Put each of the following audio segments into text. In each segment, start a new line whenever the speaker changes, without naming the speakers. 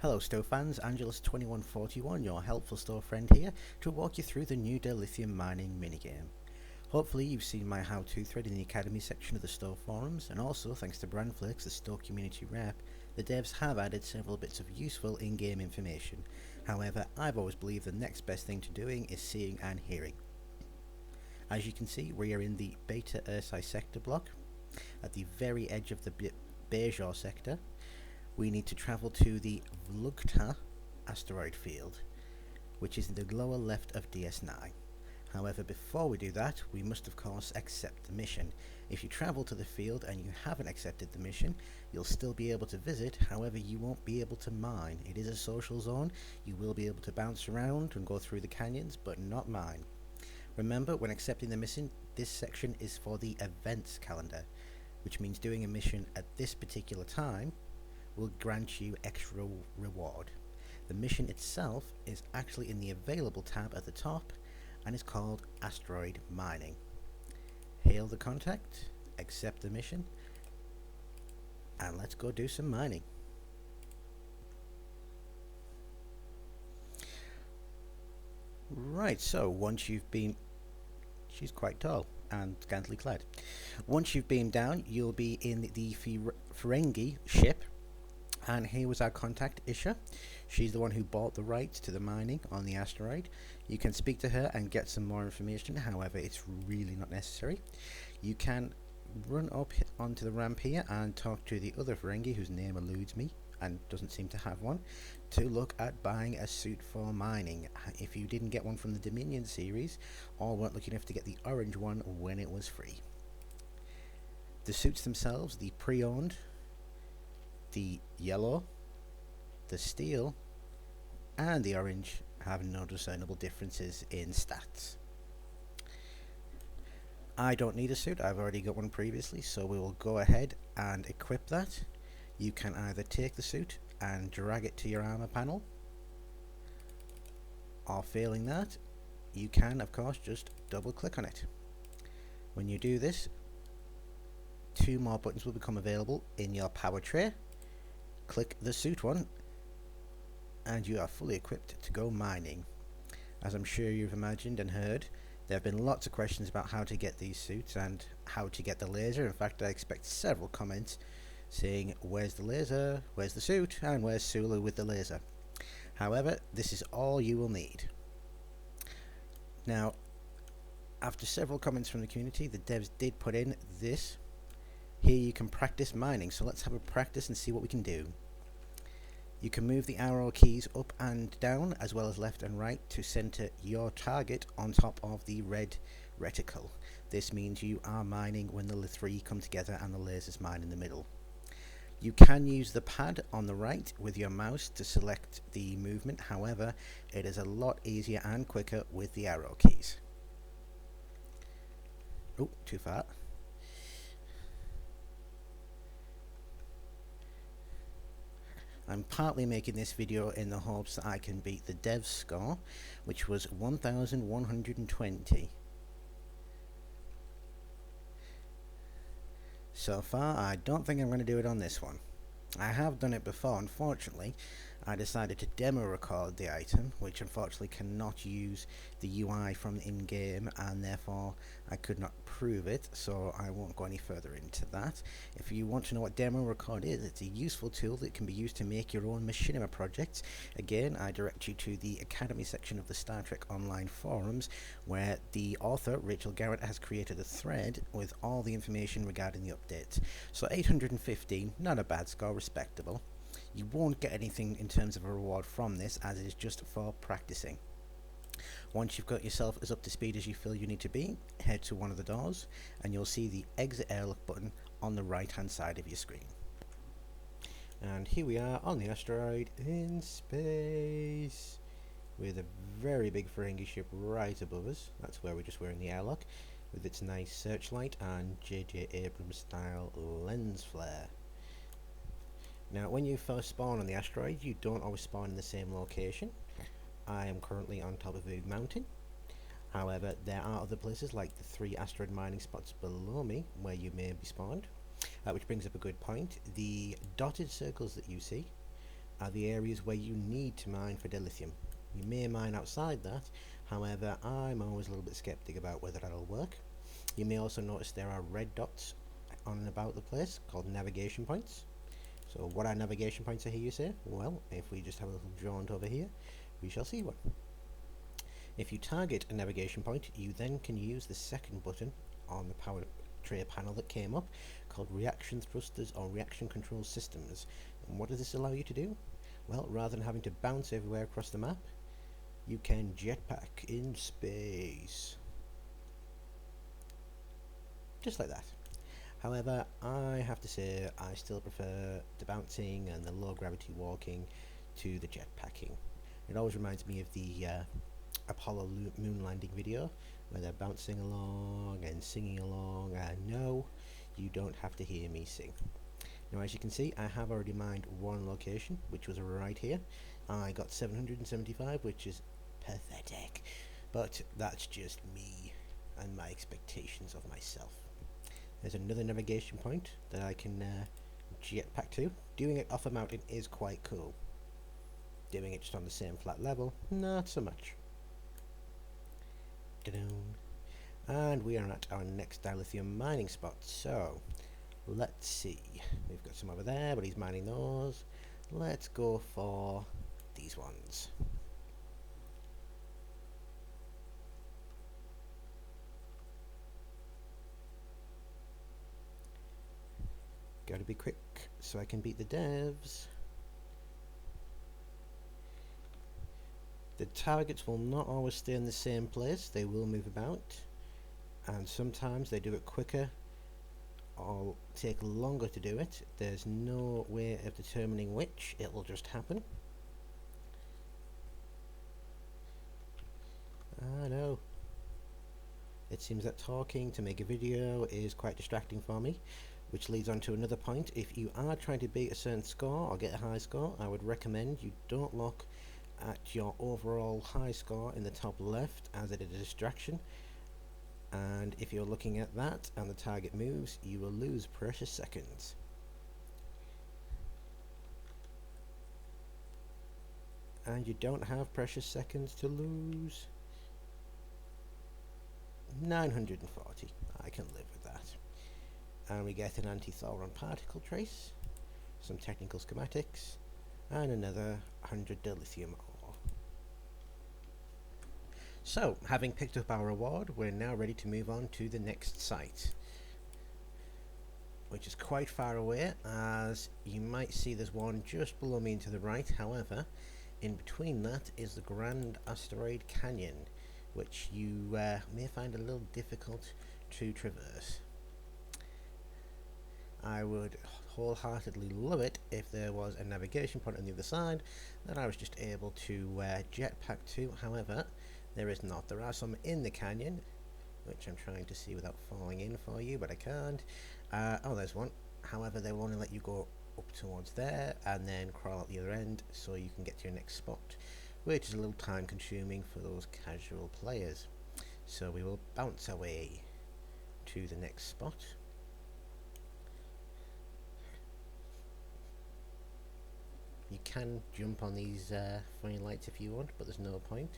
Hello STO fans, Angelus2141, your helpful STO friend here to walk you through the new dilithium mining minigame. Hopefully you've seen my how-to thread in the Academy section of the STO forums, and also thanks to Brandflakes, the STO community rep, the devs have added several bits of useful in-game information. However, I've always believed the next best thing to doing is seeing and hearing. As you can see, we are in the Beta Ursi sector block, at the very edge of the Bejor sector. We need to travel to the Vlugta asteroid field, which is in the lower left of DS9. However, before we do that, we must of course accept the mission. If you travel to the field and you haven't accepted the mission, you'll still be able to visit, however you won't be able to mine. It is a social zone, you will be able to bounce around and go through the canyons, but not mine. Remember, when accepting the mission, this section is for the events calendar, which means doing a mission at this particular time will grant you extra reward. The mission itself is actually in the available tab at the top and is called Asteroid Mining. Hail the contact, accept the mission, and let's go do some mining. Right, so once you've been... She's quite tall and scantily clad. Once you've beamed down, you'll be in the Ferengi ship. And here was our contact, Isha. She's the one who bought the rights to the mining on the asteroid. You can speak to her and get some more information, however it's really not necessary. You can run up onto the ramp here and talk to the other Ferengi, whose name eludes me and doesn't seem to have one, to look at buying a suit for mining. If you didn't get one from the Dominion series, or weren't lucky enough to get the orange one when it was free. The suits themselves, the pre-owned, the yellow, the steel, and the orange have no discernible differences in stats. I don't need a suit, I've already got one previously, so we will go ahead and equip that. You can either take the suit and drag it to your armor panel, or failing that, you can of course just double click on it. When you do this, two more buttons will become available in your power tray. Click the suit one and you are fully equipped to go mining. As I'm sure you've imagined and heard, there have been lots of questions about how to get these suits and how to get the laser. In fact, I expect several comments saying, where's the laser, where's the suit, and where's Sulu with the laser. However, this is all you will need. Now, after several comments from the community, the devs did put in this. Here you can practice mining, so let's have a practice and see what we can do. You can move the arrow keys up and down as well as left and right to center your target on top of the red reticle. This means you are mining when the three come together and the lasers mine in the middle. You can use the pad on the right with your mouse to select the movement, however it is a lot easier and quicker with the arrow keys. Oh, too far. I'm partly making this video in the hopes that I can beat the dev score, which was 1120. So far, I don't think I'm going to do it on this one. I have done it before. Unfortunately, I decided to demo record the item, which unfortunately cannot use the UI from in-game, and therefore I could not prove it, so I won't go any further into that. If you want to know what demo record is, it's a useful tool that can be used to make your own machinima projects. Again, I direct you to the Academy section of the Star Trek Online forums, where the author, Rachel Garrett, has created a thread with all the information regarding the updates. So 815, not a bad score, respectable. You won't get anything in terms of a reward from this, as it is just for practicing. Once you've got yourself as up to speed as you feel you need to be, head to one of the doors and you'll see the exit airlock button on the right hand side of your screen. And here we are on the asteroid in space with a very big Ferengi ship right above us. That's where we're in the airlock, with its nice searchlight and J.J. Abrams style lens flare. Now, when you first spawn on the asteroid, you don't always spawn in the same location. I am currently on top of Oog Mountain. However, there are other places like the 3 asteroid mining spots below me where you may be spawned. Which brings up a good point. The dotted circles that you see are the areas where you need to mine for dilithium. You may mine outside that, however, I'm always a little bit skeptic about whether that'll work. You may also notice there are red dots on and about the place called navigation points. So what are navigation points, I hear you say? Well, if we just have a little jaunt over here, we shall see one. If you target a navigation point, you then can use the second button on the power tray panel that came up, called reaction thrusters or reaction control systems. And what does this allow you to do? Well, rather than having to bounce everywhere across the map, you can jetpack in space. Just like that. However, I have to say I still prefer the bouncing and the low gravity walking to the jetpacking. It always reminds me of the Apollo moon landing video where they're bouncing along and singing along, and no, you don't have to hear me sing. Now, as you can see, I have already mined one location, which was right here. I got 775, which is pathetic, but that's just me and my expectations of myself. There's another navigation point that I can jetpack to. Doing it off a mountain is quite cool. Doing it just on the same flat level, not so much. And we are at our next dilithium mining spot. So, let's see. We've got some over there, but he's mining those. Let's go for these ones. Gotta be quick so I can beat the devs. The targets will not always stay in the same place, they will move about, and sometimes they do it quicker or take longer to do it. There's no way of determining which, it will just happen. I know. It seems that talking to make a video is quite distracting for me, which leads on to another point. If you are trying to beat a certain score or get a high score, I would recommend you don't look at your overall high score in the top left, as it is a distraction, and if you're looking at that and the target moves, you will lose precious seconds. And you don't have precious seconds to lose. 940, I can live with that. And we get an anti-Thoron particle trace, some technical schematics, and another 100 dilithium ore. So, having picked up our reward, we're now ready to move on to the next site, which is quite far away. As you might see, there's one just below me and to the right. However, in between that is the Grand Asteroid Canyon, which you may find a little difficult to traverse. I would wholeheartedly love it if there was a navigation point on the other side that I was just able to jetpack to. However, there is not. There are some in the canyon, which I'm trying to see without falling in for you, but I can't. Oh, there's one. However, they will only let you go up towards there and then crawl out the other end so you can get to your next spot, which is a little time consuming for those casual players. So we will bounce away to the next spot. You can jump on these funny lights if you want, but there's no point.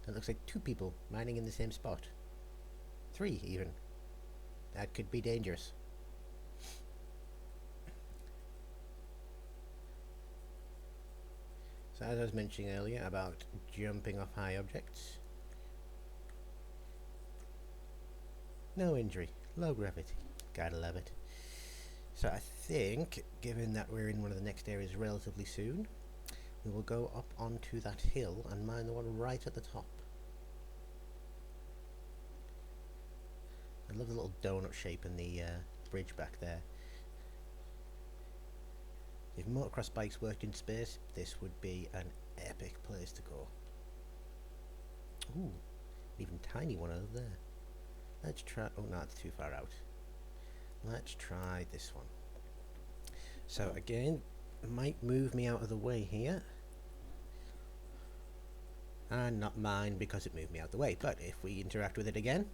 It looks like 2 people mining in the same spot. 3 even. That could be dangerous. So as I was mentioning earlier about jumping off high objects, no injury, low gravity. Gotta love it. So I think, given that we're in one of the next areas relatively soon, we will go up onto that hill and mine the one right at the top. I love the little donut shape in the bridge back there. If motocross bikes worked in space, this would be an epic place to go. Ooh, even tiny one over there. Let's try. Oh no, it's too far out. Let's try this one. So again, might move me out of the way here, and not mine because it moved me out of the way. But if we interact with it again,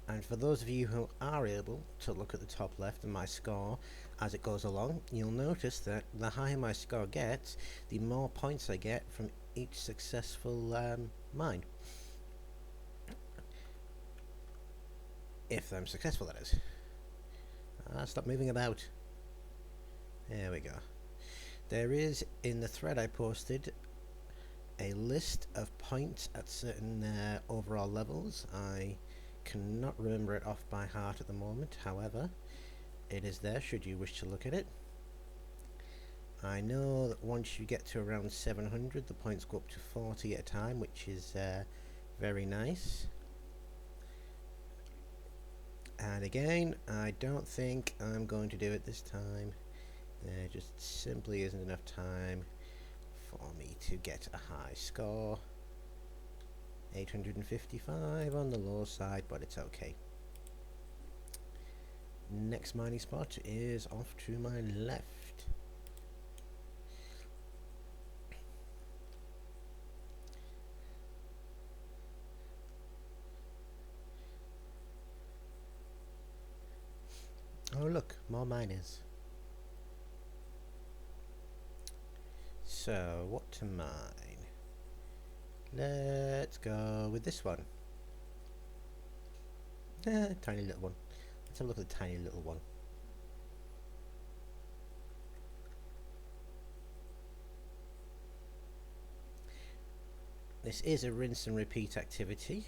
And for those of you who are able to look at the top left of my score as it goes along, you'll notice that the higher my score gets, the more points I get from each successful mine. If I'm successful, that is. Stop moving about. There we go. There is, in the thread I posted, a list of points at certain overall levels. I cannot remember it off by heart at the moment, however, it is there should you wish to look at it. I know that once you get to around 700, the points go up to 40 at a time, which is very nice. And again, I don't think I'm going to do it this time. There just simply isn't enough time for me to get a high score. 855 on the low side, but it's okay. Next mining spot is off to my left. Oh look, more miners. So, what to mine? Let's go with this one. Tiny little one. Let's have a look at the tiny little one. This is a rinse and repeat activity.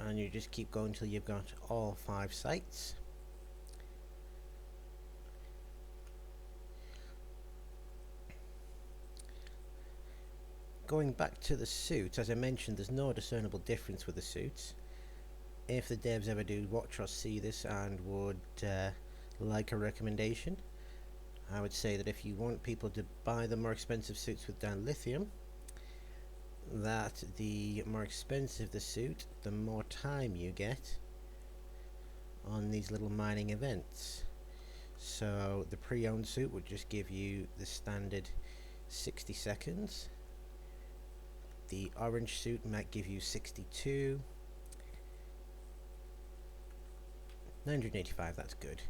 And you just keep going until you've got all 5 sites. Going back to the suit, as I mentioned, there's no discernible difference with the suits. If the devs ever do watch or see this and would like a recommendation, I would say that if you want people to buy the more expensive suits with down lithium, that the more expensive the suit, the more time you get on these little mining events. So the pre-owned suit would just give you the standard 60 seconds. The orange suit might give you 62. 985, that's good.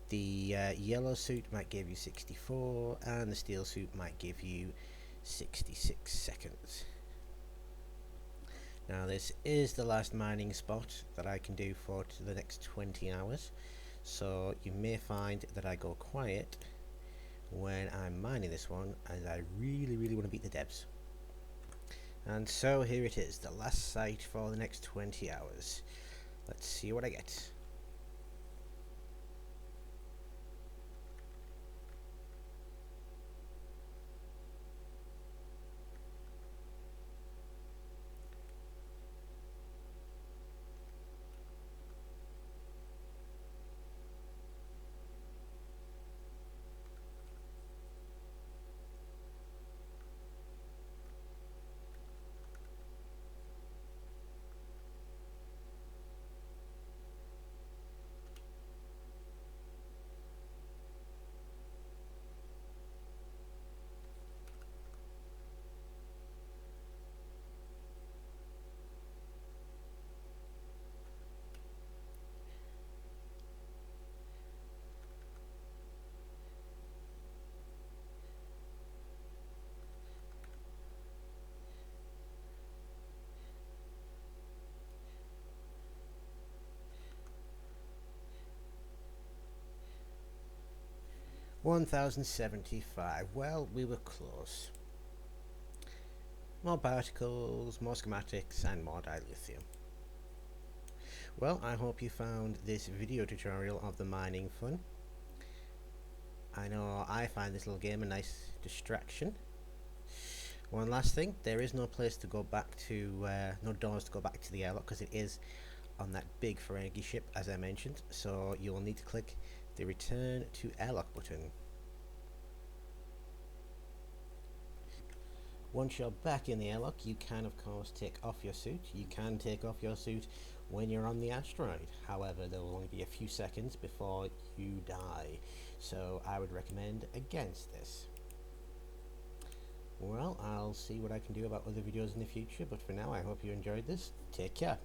The yellow suit might give you 64, and the steel suit might give you 66 seconds. Now this is the last mining spot that I can do for the next 20 hours, so you may find that I go quiet when I'm mining this one, as I really want to beat the devs. And so here it is, the last site for the next 20 hours. Let's see what I get. $1,075. Well, we were close. More particles, more schematics, and more dilithium. Well, I hope you found this video tutorial of the mining fun. I know I find this little game a nice distraction. One last thing, there is no place to go back to, no doors to go back to the airlock, because it is on that big Ferengi ship, as I mentioned, so you will need to click the return to airlock button. Once you're back in the airlock, you can of course take off your suit. You can take off your suit when you're on the asteroid. However, there will only be a few seconds before you die, so I would recommend against this. Well, I'll see what I can do about other videos in the future, but for now I hope you enjoyed this. Take care.